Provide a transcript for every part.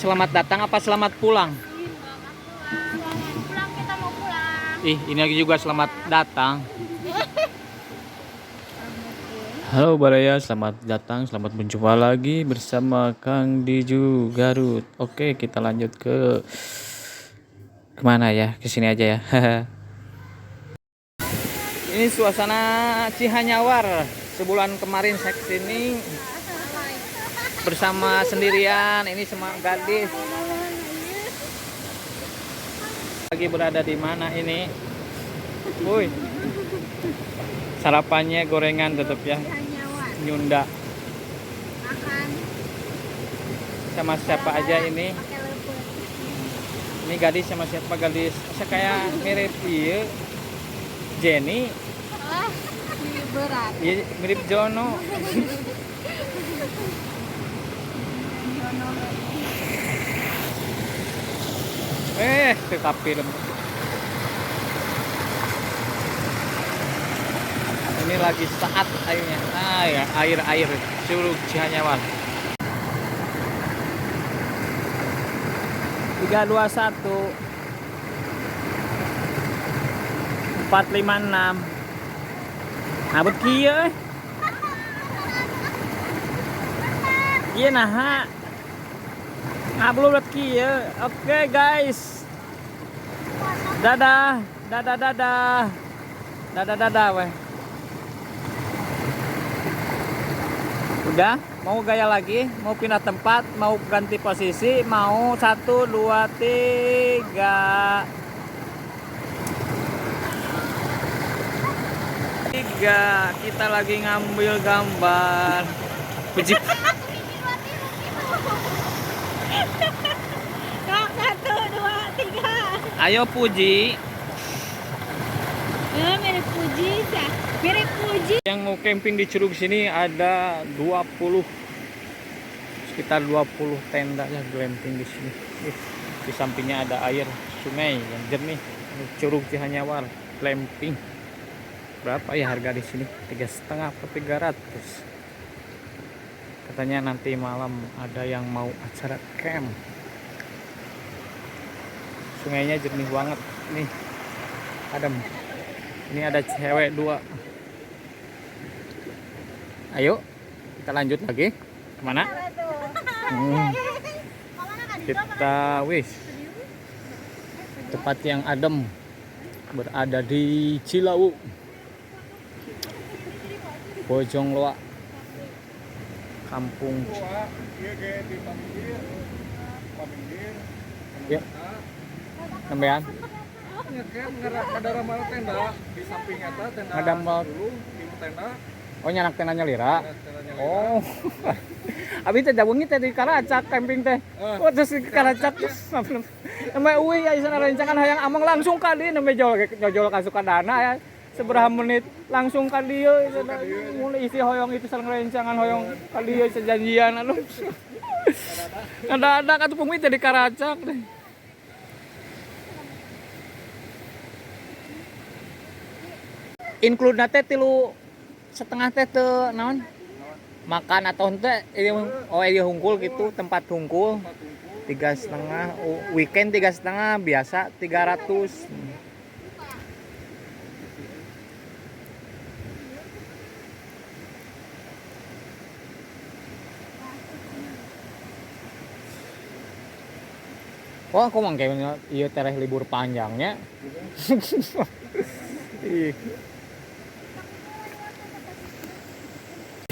selamat datang apa selamat pulang? Pulang, kita mau pulang. Ih, ini lagi juga selamat datang. Halo Baraya, selamat datang, selamat berjumpa lagi bersama Kang Diju Garut. Oke, kita lanjut ke kemana ya? Ke sini aja ya. Ini suasana Cihanyawar. Sebulan kemarin saya kesini bersama sendirian. Ini sama gadis. Lagi berada di mana ini? Woi. Sarapannya gorengan tetap ya. Nyunda. Makan. Sama siapa aja ini? Pakai lepet. Ini gadis sama siapa gadis? Saya kayak mirip iya. Jenny. Ah, berat. Iya, mirip Jono. Tetap film. Ini lagi saat airnya. Ah ya, air Curug Cihanyawar. 321 456. Abot kieu. Iya nah. Upload kieu. Oke guys. Dadah. Dadah weh. Udah, mau gaya lagi, mau pindah tempat, mau ganti posisi, mau 1 2 3. 3, kita lagi ngambil gambar. Puji. Kak, 1, 2, 3. Ayo Puji. Mirip Puji, ya. Mirip Puji. Yang mau camping di Curug sini ada 20, sekitar 20 tenda ya glamping di sini. Di sampingnya ada air sungai yang jernih. Curug Cihanyawar glamping. Berapa ya harga di sini? 3,5 atau 300. Katanya nanti malam ada yang mau acara camp. Sungainya jernih banget nih, adem. Ini ada cewek 2. Ayo kita lanjut lagi kemana? Kita tempat yang adem, berada di Cilawu, Bojong Loa, kampung. Yuk, sampean. Ngadaramal tenda di samping eta tenda Ngadambal dulu di tenda. Oh nyanak tendanya lira. Oh. Abi teh jawengi teh di Karacak camping teh. Oh terus di Karacak terus. Nembe uwi ya isana rencangan hayang amang langsung ka dieu nembe jol ka Sukadana ya. Seberapa menit langsung ka dieu mulai isi hoyong itu sareng rencangan hoyong ka dieu sejanjian anu. Ada atuh pungmi teh di Karacak deh. Include nate 3,5 teh teu naon? Makan atau henteu ieu hungkul gitu, tempat hungkul. 3,5 weekend 3,5 biasa 300. Wah, kok mangke ieu tereh libur panjangnya. Ih.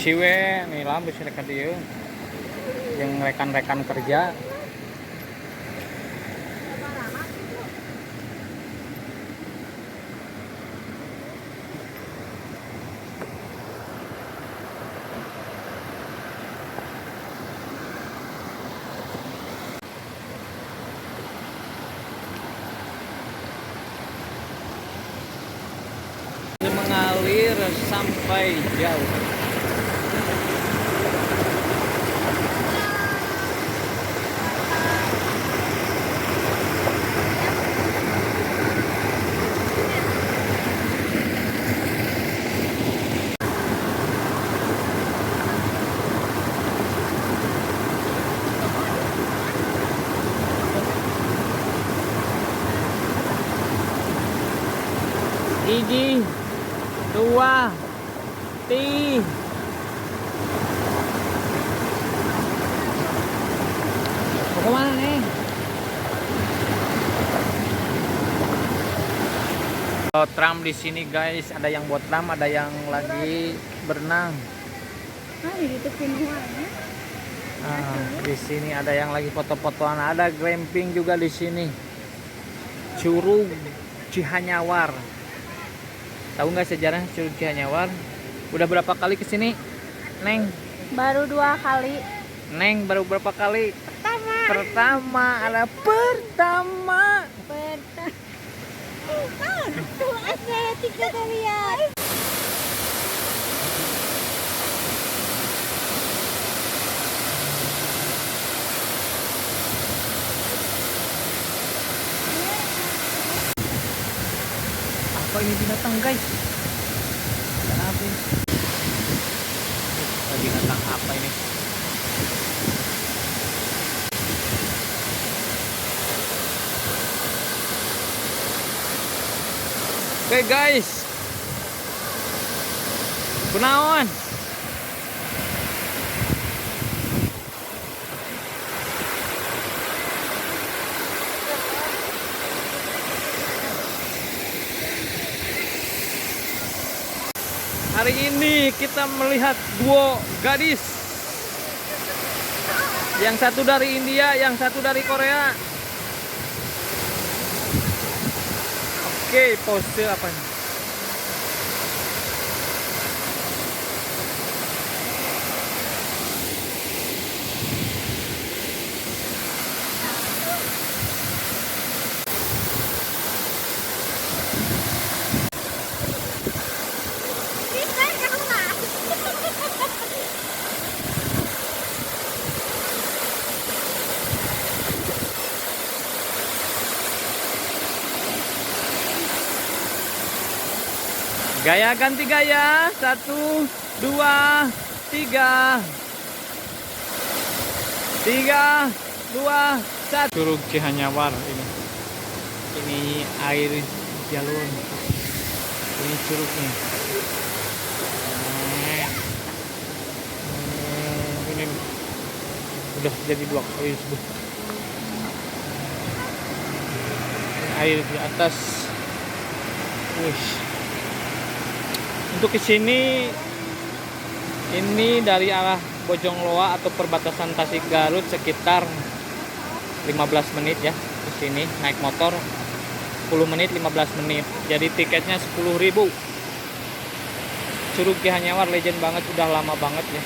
Siwe nih lah bisa dekat dia yang rekan-rekan kerja. Mengalir sampai jauh. Hiji, dua, tiga. Mau kemana nih? Tram di sini guys, ada yang buat tram, ada yang lagi berenang. Ah, ditutupin semuanya. Di sini ada yang lagi foto-fotoan, ada glamping juga di sini. Curug Cihanyawar. Tahu nggak sejarah Curug Cihanyawar? Udah berapa kali ke sini, Neng? Baru 2 kali. Neng baru berapa kali? Pertama. Pertama, ada pertama. Tuh ada 3 kali ya. Apa ini binatang guys? Kenapa ini? Binatang apa ini? Oke guys, kunaon? Hari ini kita melihat duo gadis. Yang satu dari India, yang satu dari Korea. Oke, pose apa nih? Gaya ganti gaya, 1, 2, 3, 3, 2, 1. Curug Cihanyawar ini. Ini air jalur. Ini curugnya. Ini udah jadi 2 kali sudah. Air di atas. Wih. Untuk ke sini ini dari arah Bojongloa atau perbatasan Tasik Garut sekitar 15 menit ya ke sini, naik motor 10 menit 15 menit. Jadi tiketnya 10.000. Curug Cihanyawar legend banget, udah lama banget ya.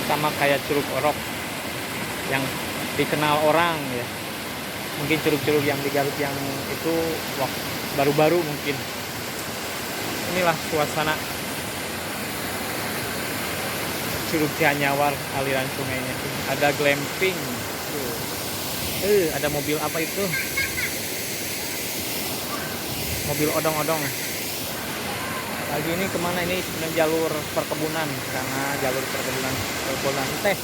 Sama kayak Curug Orok yang dikenal orang ya. Mungkin curug-curug yang di Garut yang itu baru-baru mungkin. Inilah suasana Curug Cihanyawar, aliran sungainya. Ada glamping. Ada mobil apa itu? Mobil odong-odong. Lagi ini kemana ini? Sebenarnya jalur perkebunan, karena jalur perkebunan teh.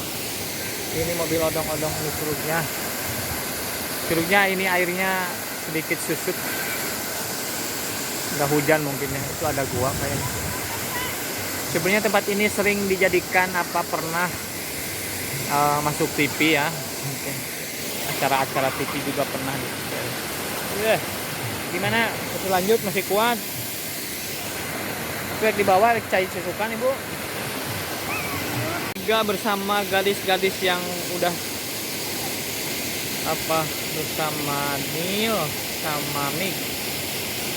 Ini mobil odong-odong di curugnya. Curugnya ini airnya sedikit susut. Udah hujan mungkin ya, itu ada gua kayaknya. Sebenarnya tempat ini sering dijadikan pernah masuk TV ya, mungkin acara-acara TV juga pernah. Gimana? Masih lanjut, masih kuat. Tapi di bawah cai susukan ibu. Juga bersama gadis-gadis yang udah bersama Nil sama Mig.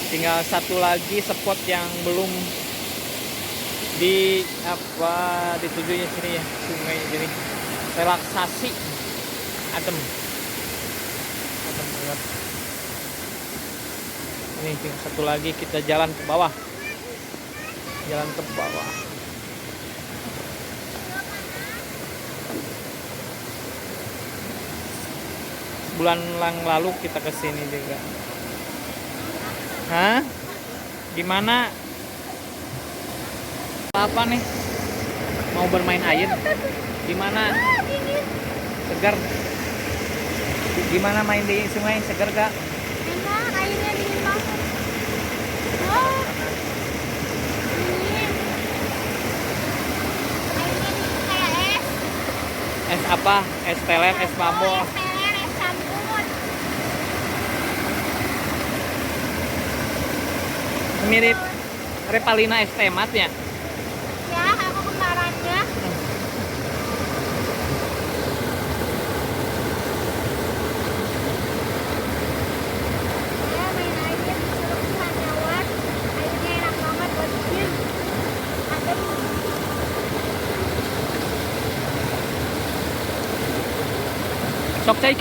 Tinggal satu lagi spot yang belum ditujunya sini ya, sungai jadi relaksasi, adem banget. Ini tinggal satu lagi, kita jalan ke bawah. Bulan lalu kita kesini juga. Hah? Gimana? Apa nih? Mau bermain air? Gimana? Segar? Gimana main di sungai? Segar gak? Enak, airnya dingin banget. Es apa? Es teler, es bambu. Es teler, es campur. Mirip Repalina es temat ya. Ya, aku kembarannya. Ya, main air disuruh Sanyawan. Airnya enak banget buat bikin. Adem. Sok cai